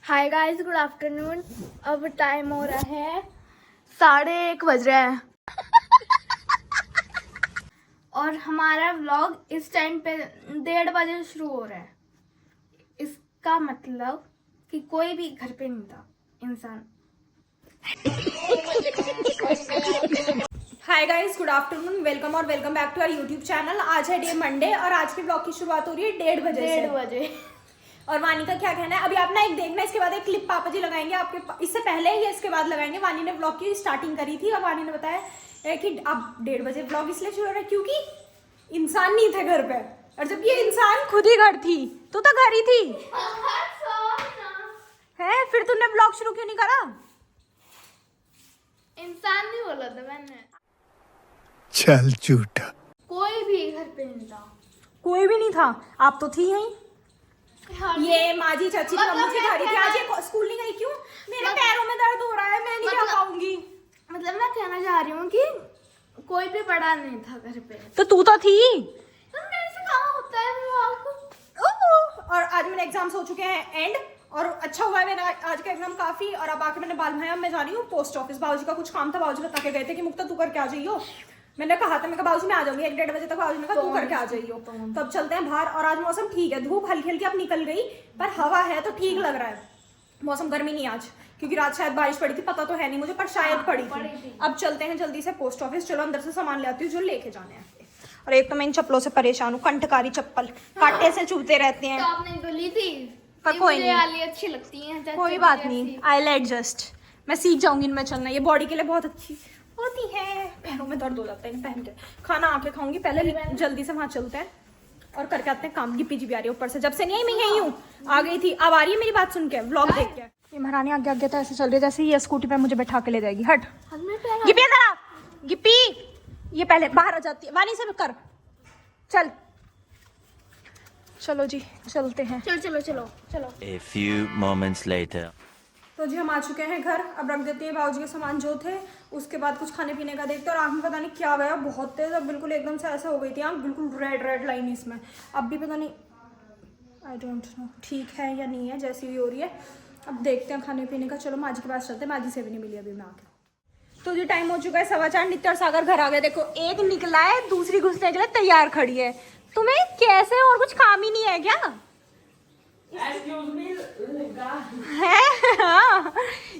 हाय guys, good afternoon. अब time हो रहा है 1:30 बज रहे हैं और हमारा व्लॉग इस टाइम पे 1:30 बजे शुरू हो रहा है। इसका मतलब कि कोई भी घर पे नहीं था इंसान। Hi guys, good afternoon, welcome और welcome back to our YouTube channel. आज है डे मंडे और आज के ब्लॉग की शुरुआत हो रही है 1:30 बजे से। 1:30 बजे। और वानी का क्या कहना है अभी आप ना एक देखना, इसके बाद एक क्लिप पापा जी लगाएंगे आपके, इससे पहले या इसके बाद लगाएंगे। वानी ने ब्लॉग की स्टार्टिंग करी थी और वानी ने बताया कि अब 1:30 बजे ब्लॉग इसलिए शुरू हो रहा है क्योंकि इंसान नहीं थे घर पे, और जब ये इंसान खुद ही घर थी, तू तो घर ही थी है, फिर तूने ब्लॉग शुरू क्यों नहीं करा? इंसान नहीं बोला था मैंने। चल झूठा। कोई भी घर पे नहीं था। कोई भी नहीं था, आप तो थी यहीं। ये माजी चाची की मतलब अम्मी से मैं घर थी। आज ये स्कूल नहीं गई क्यों? मेरे पैरों में दर्द हो रहा है, मैं नहीं जा पाऊंगी। मतलब मैं कहना चाह रही हूँ कि कोई भी बड़ा नहीं था घर पे। तो तू तो थी। तो मेरे से कहाँ होता है व्लॉग? और आज मेरे एग्जाम्स हो चुके हैं एंड, और अच्छा हुआ है मेरा आज का एग्जाम काफी। और अब आके मैंने बाल भाया, मैं जा रही हूँ पोस्ट ऑफिस। बाबूजी का कुछ काम था, बाबूजी बता के गए थे कि मुक्ता तू करके आ जाइयो। मैंने कहा था, मैं कहा बाबूजी मैं आ जाऊंगी 1-1:30 बजे तक। बाबूजी ने कहा तू करके आ जाइयो। तो अब चलते हैं बाहर। और आज मौसम ठीक है, धूप हल्की हल्की अब निकल गई, पर हवा है तो ठीक लग रहा है। मौसम गर्मी नहीं आज, क्योंकि रात शायद बारिश पड़ी थी, पता तो है नहीं मुझे, पर शायद पड़ी थी। अब चलते हैं जल्दी से पोस्ट ऑफिस। चलो अंदर से सामान ले आती हूँ जो लेके जाने हैं। और एक तो मैं इन चप्पलों से परेशान हूँ, कंठकारी चप्पल कांटे से चुभते रहते हैं। टॉप नहीं तो ली थी, पर कोई नहीं, वाली अच्छी लगती है। कोई बात नहीं, आई विल एडजस्ट। मैं सीख जाऊंगी इनमें चलना, ये बॉडी के लिए बहुत अच्छी होती है। पैरों में दर्द हो जाता है इन्हें पहन के। खाना आके खाऊंगी, पहले जल्दी से वहां चलते हैं और करके आते हैं काम। गिप्पी जी भी आ रही है ऊपर से, जब से नहीं मैं यही हूँ, आ गई थी, अब आ रही है मेरी बात सुन के, व्लॉग देख के। ये महारानी आगे आगे तो ऐसे चल रही है जैसे ये स्कूटी पे मुझे बैठा के ले जाएगी। हट गिप्पी, अंदर आ। गिप्पी ये पहले बाहर आ जाती है, वानी से कर। चल चलो जी, चलते हैं। चलो चलो चलो चलो। A few moments later. तो जी हम आ चुके हैं घर। अब रख देते हैं बाबूजी के सामान जो थे, उसके बाद कुछ खाने पीने का देखते हैं। और आँख में पता नहीं क्या गया, बहुत तेज, अब बिल्कुल एकदम से ऐसा हो गई थी आँख, बिल्कुल रेड रेड लाइन इसमें। अब भी पता नहीं, आई डोंट नो ठीक है या नहीं है, जैसी भी हो रही है। अब देखते हैं खाने पीने का। चलो माजी के पास चलते हैं, माजी से भी नहीं मिली अभी मैं आके। तो जी टाइम हो चुका है 4:15। नित्य और सागर घर आ गए। देखो एक निकला है, दूसरी घुसने के लिए तैयार खड़ी है। तुम्हें कैसे और कुछ काम ही नहीं है क्या? है हाँ।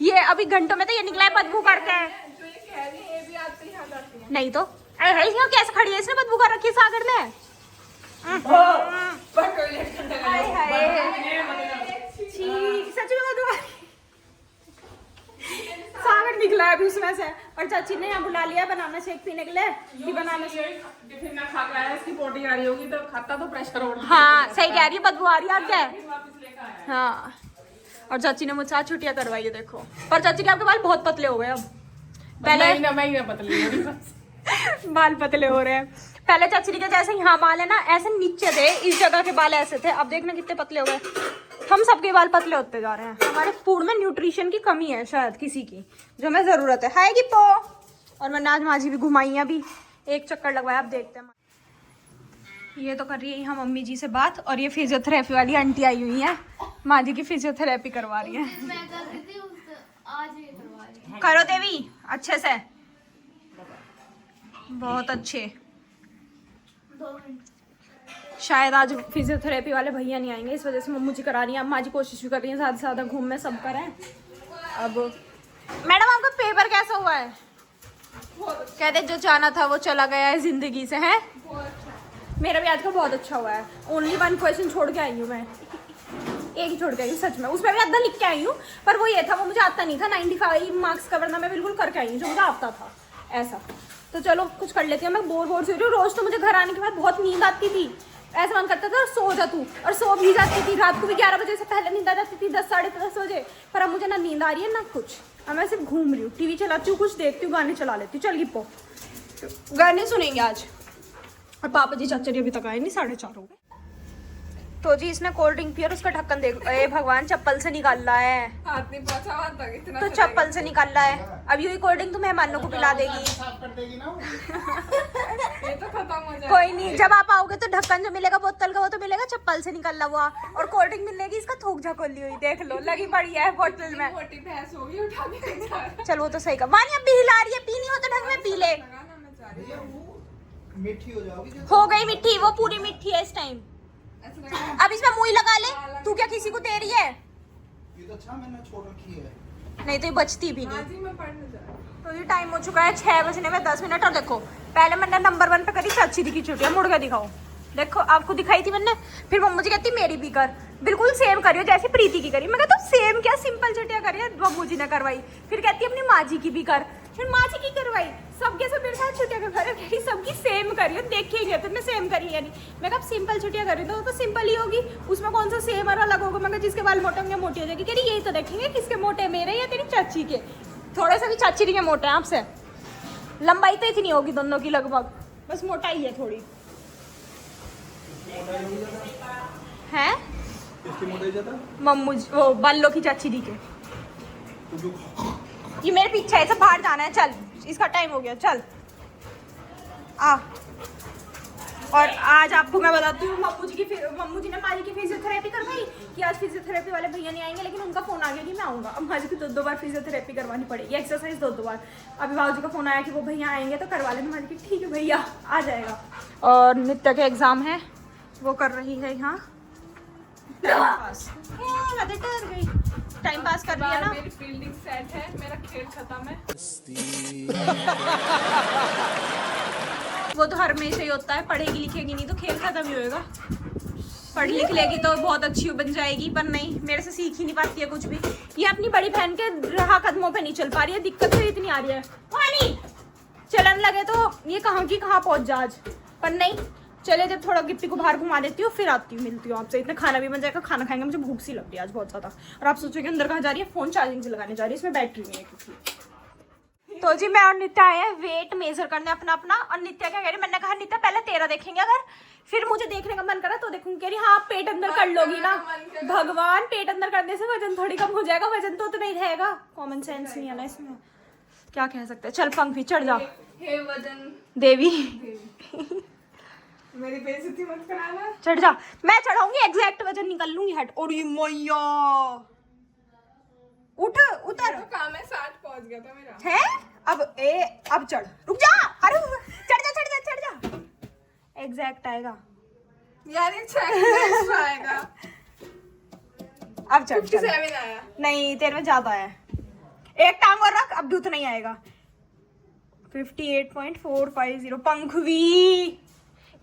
ये अभी घंटों में तो ये निकला है बदबू करके। नहीं तो कैसे खड़ी है, इसने बदबू कर रखी है सागर ने। सच में बदबू सागर निकला है अभी उसमें से। और चाची ने यहाँ बुला लिया बनाना शेक पीने के लिए कि बनाना शेक टिफिन ना खा के आया, इसकी पोटी आ रही होगी तो खाता तो प्रेशर हो। हाँ सही कह रही है, बदबू आ रही है। और क्या है? हाँ। और चाची ने मुझसे आज छुट्टियां करवाई है देखो। पर चाची के आपके बाल बहुत पतले हो गए अब। पहले मैं पतली हो रही बाल पतले हो रहे हैं। पहले चाची के जैसे यहाँ बाल है ना, ऐसे नीचे थे, इस जगह के बाल ऐसे थे, अब देखना कितने पतले हो गए। हम सबके बाल पतले होते जा रहे हैं। हमारे फूड में न्यूट्रिशन की कमी है शायद किसी की, जो हमें जरूरत है। हाय गिप्पो। और मैंने आज माजी भी घुमाई है, अभी एक चक्कर लगवाया, अब देखते हैं। ये तो कर रही है यहाँ मम्मी जी से बात, और ये फिजियोथेरेपी वाली आंटी आई हुई है, माजी की फिजियोथेरेपी करवा रही है। मैं कर रही थी आज, ये करवा रही हूँ। करो देवी अच्छे से, बहुत अच्छे। 2 मिनट। शायद आज फिजियोथेरेपी वाले भैया नहीं आएंगे, इस वजह से मम्मी जी करा रही हैं। अब माँ जी कोशिश भी कर रही हैं ज़्यादा से ज़्यादा घूम में सब करें। अब मैडम आपका पेपर कैसा हुआ है? कहते जो जाना था वो चला गया है जिंदगी से, है? मेरा भी आज का बहुत अच्छा हुआ है। ओनली 1 क्वेश्चन छोड़ के आई हूँ मैं, एक ही छोड़ के आई हूँ सच में। उसमें भी आधा लिख के आई हूँ, पर वो ये था, वो मुझे आता नहीं था। 95 मार्क्स का वरना मैं बिल्कुल करके आई हूँ जो मुझे आता था ऐसा। तो चलो कुछ कर लेती हूँ। मैं बोर से रही हूँ। रोज तो मुझे घर आने के बाद बहुत नींद आती थी, ऐसा मन करता था सो जा तू, और सो भी जाती थी। रात को भी 11 बजे से पहले नींद आ जाती थी, 10 साढ़े 10 बजे। पर अब मुझे ना नींद आ रही है ना कुछ, अब मैं सिर्फ घूम रही हूँ, टीवी चलाती हूँ, कुछ देखती हूँ, गाने चला लेती हूँ। चल गिप्पो गाने सुनेंगे आज। और पापा जी चाचा जी अभी तक आए नहीं, 4:30 हो गए। तो जी इसने कोल्ड ड्रिंक पिया और उसका ढक्कन देख, ए भगवान चप्पल से निकाल रहा है। हाथ नहीं पहुंचा वहां तक, इतना तो चप्पल से निकाल रहा है। अब यूं ही कोल्ड ड्रिंक तो मेहमानों को पिला देगी। ये तो खत्म हो जाएगा। कोई नहीं, जब आप आओगे तो ढक्कन जो मिलेगा बोतल का वो तो मिलेगा चप्पल से निकला हुआ, और कोल्ड ड्रिंक मिलेगी इसका थूक झकोली हुई। देख लो लगी पड़ी है बोतल में। मोटी भैंस होगी, उठा के ले जा रहा चल वो तो सही का। वानी अब भी हिला रही है, पीनी हो तो ढंग में पी ले। है ना, मैं जा रही हूं। मीठी हो जाओगी हो गई मिट्टी, वो पूरी मिट्टी है इस टाइम। ऐसा लग रहा अब इसमें मुंह लगा ले। तू क्या किसी को दे रही है? ये तो अच्छा मैंने छोड़ रखी है। नहीं तो ये बचती भी है। नहीं। आज ही मैं पढ़ने जा रही हूं। तो ये टाइम हो चुका है 6 बजने में 10 मिनट। और देखो पहले मैंने नंबर 1 पे करी चाची दी की छुट्टियां। मुड़ के दिखाओ, देखो आपको दिखाई थी मैंने। फिर मम्मी जी कहती मेरी भी कर, बिल्कुल सेम करियो जैसे प्रीति की करी। मैं कहता हूँ सेम क्या, सिंपल छुट्टियां करी मम्मू जी ने करवाई। फिर कहती अपनी माँ जी की भी कर, फिर माँ जी की करवाई। सबके सब मेरे साथ छुट्टियां कर सबकी सेम करियो, देखेंगे तुमने सेम करी है नहीं। मैं कहा सिंपल छुट्टियां करी तो सिंपल ही होगी, उसमें कौन सा सेम और अलग होगा। मैं कहा जिसके बाल मोटे होंगे मोटी हो जाएगी। कह रही यही तो देखेंगे किसके मोटे, मेरे या तेरी चाची के। थोड़े से भी चाची दी के मोटे हैं आपसे। लंबाई तो इतनी होगी दोनों की लगभग, बस मोटाई है थोड़ी। हैं किसकी मोटाई ज्यादा? मम्मू वो बालों की चाची दी के। ये मेरे पीछे है, सब बाहर जाना है। चल इसका टाइम हो गया, चल आ। और आज आपको मैं बताती हूँ मम्मू जी ने माँ जी की फिजियोथेरेपी करवाई कि आज फिजियोथेरेपी वाले भैया नहीं आएंगे, लेकिन उनका फोन आ गया कि मैं आऊँगा। अब माँ जी की 2 बार फिजियोथेरेपी करवानी पड़ेगी, एक्सरसाइज 2 बार। अभी भाव जी का फोन आया कि वो भैया आएंगे तो करवा लेना। माँ जी की ठीक है भैया आ जाएगा। और नित्या के एग्जाम है, वो कर रही है यहाँ टाइम पास कर रही है ना। मेरी फील्डिंग सेट है, मेरा खेल खत्म है। वो तो हर हमेशा ही होता है, पढ़ेगी लिखेगी नहीं तो खेल खत्म ही होएगा। पढ़ लिख लेगी तो बहुत अच्छी बन जाएगी, पर नहीं, मेरे से सीख ही नहीं पाती है कुछ भी। ये अपनी बड़ी बहन के राह कदमों पे नहीं चल पा रही है, दिक्कत तो इतनी आ रही है। वानी चलन लगे तो ये कहाँ की कहाँ पहुंच जा आज, पर नहीं। चले जब थोड़ा गिप्पी को बाहर घुमा देती हूँ फिर आती हूँ, मिलती हूँ आपसे। इतना खाना भी बन जाएगा, खाना खाएंगे। मुझे भूख सी लग रही है आज बहुत ज्यादा। और आप सोचोगे अंदर कहाँ जा रही है, फोन चार्जिंग से लगाने जा रही है, इसमें बैटरी नहीं है क्योंकि। तो जी मैं और नित्या आए हैं वेट मेजर करने अपना अपना। और नित्या क्या कह रही, मैंने कहा नित्या पहले तेरा देखेंगे, अगर फिर मुझे देखने का मन करा तो देखूंगी। कह रही हाँ पेट अंदर कर लोगी ना। भगवान पेट अंदर करने से वजन थोड़ी कम हो जाएगा, वजन तो नहीं रहेगा। कॉमन सेंस नहीं है ना इसमें, क्या कह सकते हैं। चल पंखी चढ़ जा। हे वजन देवी मेरी बेइज्जती मत कराना। चढ़ जा, मैं चढ़ाऊंगी, एग्जैक्ट वजन निकल लूंगी। हट। और ये मैया उठ उतर। तो काम है 60 पहुंच गया था मेरा। है अब चढ़, रुक जा। अरे चढ़ जा। एग्जैक्ट आएगा यार, ये 6 आएगा। अब चढ़। 57 आया। नहीं तेरे में ज्यादा है, एक टांग और रख, अब दूत नहीं आएगा। 58.450। पंखवी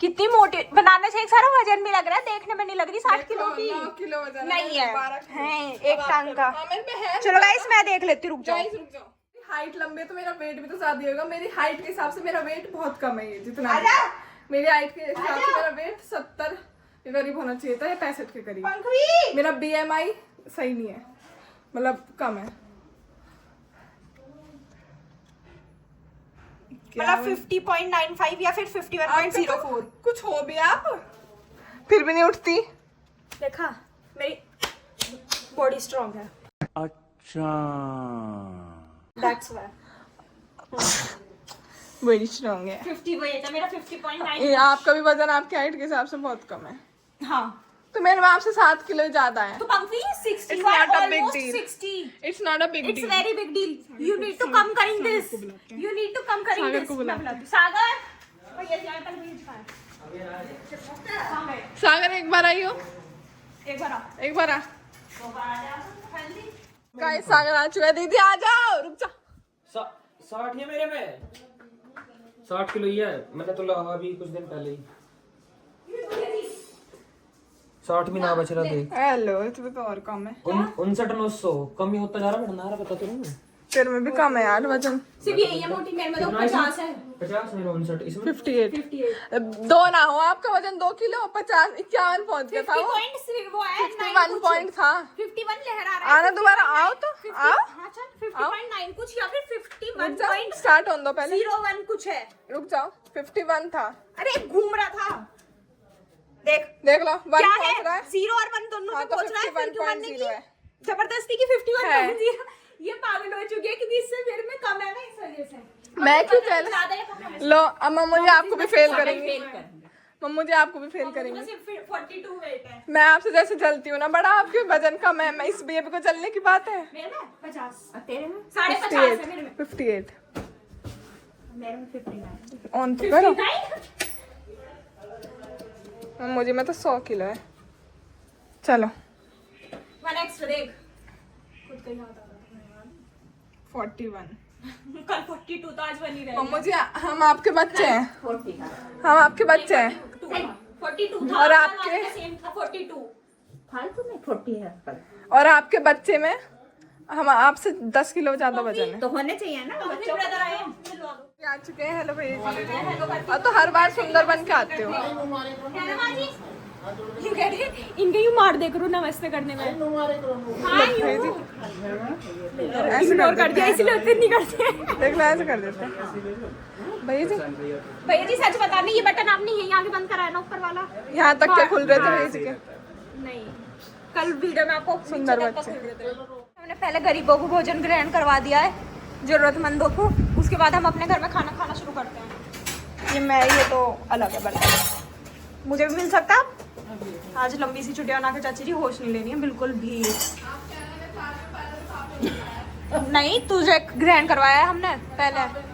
कितनी मोटी, बनाने से एक सारा वजन भी लग रहा है, देखने में नहीं लग रही 60 किलो की। 9 किलो वजन नहीं है, 12 किलो। है एक टांग का। हाँ, मेरे पे है। चलो गाइस मैं देख लेती हूँ, रुक जाओ। गाइस रुक जाओ। हाइट लंबी तो मेरा वेट भी तो ज्यादा ही होगा। मेरी हाइट के हिसाब से मेरा वेट बहुत कम है। ये जितना मेरी हाइट के हिसाब से मेरा वेट 70 के करीब होना चाहिए था, या 65 के करीब। मेरा BMI सही नहीं है, मतलब कम है। मतलब 50.95 या फिर 51.04। कुछ हो भी आप फिर भी नहीं उठती। देखा मेरी बॉडी स्ट्रांग है। अच्छा दैट्स व्हाई बड़ी स्ट्रांग है। 50 वेट है मेरा 50.9। ये आपका भी वजन आपके हाइट के हिसाब से बहुत कम है। हाँ तो मेरे में आपसे 7 किलो ज्यादा है। तो पंखी 60 It's not a big almost deal. 60. It's not a big It's deal. very big deal. You need to come करें this. You need to come करें सागर this. को बुला। मैं बुलाती हूँ। सागर भैया जी आए, पहले भैया जी कहाँ है? कहाँ गए? सागर एक बार आई हो, एक बार आ। एक बार आ। दो बार आ जा। जल्दी। गाइस सागर आ चुका है। दीदी आ जाओ, रुक जा। 60 है मेरे में, 60 किलो ही है। मैंने तो लगा अभी कुछ दिन पहले ही 60 भी ना बच रहा देख। हेलो, इसमें तो और कम है। 59 कम ही होता जा रहा, बढ़ना रहा, पता तो नहीं। तेरे में भी कम है यार वजन। सिर्फ यही है मोटी, मेरे में तो 50 है। 50 मेरा 59 इसमें 58। दो ना हो आपका वजन 2 किलो 50 51 पहुंच गया था वो। 50 वो है 51 पॉइंट था। 51 लहरा रहा है। आना दोबारा, आओ तो आओ। हाँ चल 50.9 कुछ या फिर 51 रुक जाओ, स्टार्ट होने दो पहले। 01 कुछ है। रुक जाओ, 51 था। अरे घूम रहा था। देख लो 1 क्या पहुंच रहा है है। 0 और 1 दोनों हाँ, पे तो पहुंच रहा है, फिर क्यों बनने 51.0 है। की जबरदस्ती की 51.0 है। ये पागल हो चुकी है क्योंकि इससे मेरे में कम है ना, इस वजह से। मैं क्यों ज्यादा चल है, कम है। लो अब मम्मू जी आपको भी फेल ज्यादा करेंगे, फेल कर। मम्मू जी आपको भी फेल करेंगे। मुझे सिर्फ 42 वेट है। मैं आपसे जैसे जलती हूँ ना बड़ा, आपके वजन कम है, मैं इस बेबी को जलने की बात है। मेरे में 50 और तेरे में 50.5 है मेरे में। 58 मेरे में 59 ऑन तो करो। 59 मम्मू जी मैं तो 100 किलो है। चलो 1 एक्स्ट्रा देख खुद का ही हाथ आ रहा है 41। कल 42 तो आज बनी रही मम्मू जी हम आपके बच्चे हैं, हम आपके बच्चे हैं। 42 था और आपके सेम था 42 फालतू में 40 है पर और आपके बच्चे में हम आपसे 10 किलो ज्यादा वजन है। तो होने चाहिए ना बच्चों ब्रदर आए हैं, मिलवा दो। आ चुके हैं। हेलो भैया जी, और तो हर बार सुंदर बन के आते हो। है ना जी? यूं कह रहे हैं, इनके यूं मार दे करो नमस्ते करने में। हाँ यूं इग्नोर कर दिया इसलिए उत्तर नहीं करते। देख लो ऐसे कर देते हैं भैया जी। भैया जी सच बता नहीं, ये बटन आपने यहीं आगे बंद कराया ना ऊपर वाला? यहाँ तक के खुल रहे थे भैया जी के। नहीं, कल वीडियो में आपको सुंदर नीचे तक बच्चे। खुल रहे थे। हमने पहले गरीबों को भोजन ग्रहण करवा दिया है, जरूरतमंदों को, उसके बाद हम अपने घर में खाना खाना शुरू करते हैं। ये तो अलग है बर्तन, मुझे भी मिल सकता है। आज लंबी सी छुट्टियां बना के चाची जी होश नहीं लेनी है बिल्कुल भी। नहीं तुझे ग्रहण करवाया है हमने पहले।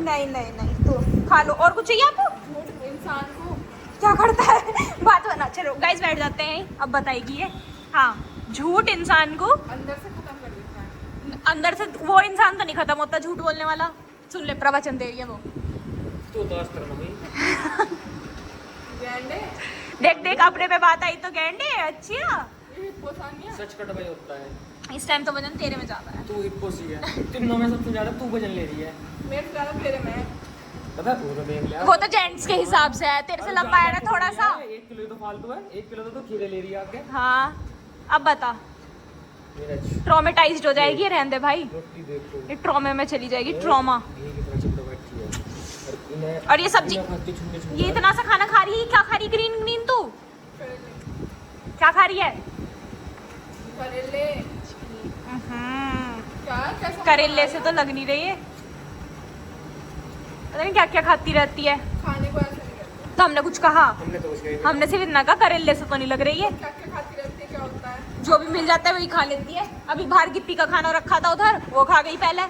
नहीं नहीं नहीं तो खा लो। और कुछ चाहिए आपको? इंसान को क्या करता है बात बना। चलो गाइस बैठ जाते हैं, अब बताएगी ये। हाँ, झूठ इंसान को अंदर से खत्म कर देता है। अंदर से, वो इंसान तो नहीं खत्म होता झूठ बोलने वाला। सुन ले, प्रवचन दे रही है वो। तू तो आज कर मम्मी गैंडे देख देख अपने पे बात आई तो गैंडे अच्छी है। ये हिप्पोसानिया सच कट भाई होता है। इस टाइम तो वजन तेरे में ज्यादा है। तू हिप्पो सी है, तीनों में सबसे ज्यादा तू वजन ले रही है। मेरे से ज्यादा तेरे में है। पता तू तो देख लिया। वो तो जेंट्स के हिसाब से है, तेरे से लंबा है ना थोड़ा सा। 1 किलो तो फालतू है, 1 किलो तो खीरे ले रही है आगे। हाँ अब बता, नीरज ट्रॉमेटाइज्ड हो जाएगी, रहने दे भाई। रोटी देखो, ये ट्रॉमे में चली जाएगी, ट्रॉमा। घी की तरह चिपटा बैठी है। और इन्हें और ये सब्जी, बिना खाती छुन्ने छुन्ने ये इतना सा खाना खा रही है, क्या खा रही? ग्रीन ग्रीन तू क्या खा रही है? करेले क्या कैसा करेले से तो लग नहीं रही है, पता नहीं क्या क्या खाती रहती है। खाने को ऐसा नहीं करते। तो हमने कुछ कहा? हमने तो उसके हमने सिर्फ इतना कहा करेले से तो नहीं लग रही है। क्या क्या खाती रहती है, क्या होता है? जो भी मिल जाता है वही खा लेती है। अभी बाहर गिप्पी का खाना रखा था उधर, वो खा गई पहले।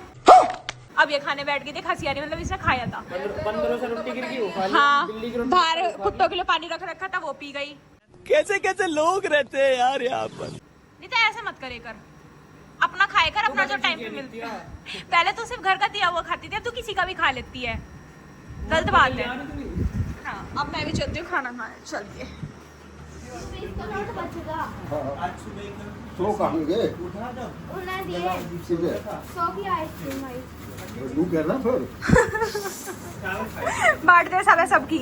अब ये खाने बैठ गई, देख हंसी आ रही, मतलब इसने खाया था। 15 से रोटी गिर गई, वो खा ली। हाँ, बिल्ली की रोटी बाहर कुत्तों के लिए पानी रख रखा था, वो पी गई। कैसे कैसे लोग रहते हैं यार यहाँ पर। नहीं तो ऐसे मत करे कर, अपना खाए कर, अपना जो टाइम पे मिलती है। पहले तो सिर्फ घर का दिया हुआ खाती थी, अब तो किसी का भी खा लेती है। गलत बात है। हाँ, अब मैं भी चलती हूँ खाना खाने, चलती है। तो कहाँ गए उन्हें दिए सीधे 100 की आइसक्रीम आई। तू कहना फिर बांट दे सब है सबकी।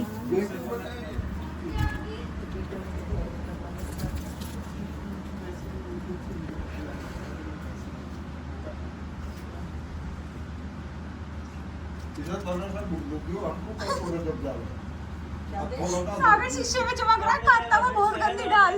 सागर शीशे में चमक रहा, खाता हुआ बहुत गंदी डाल।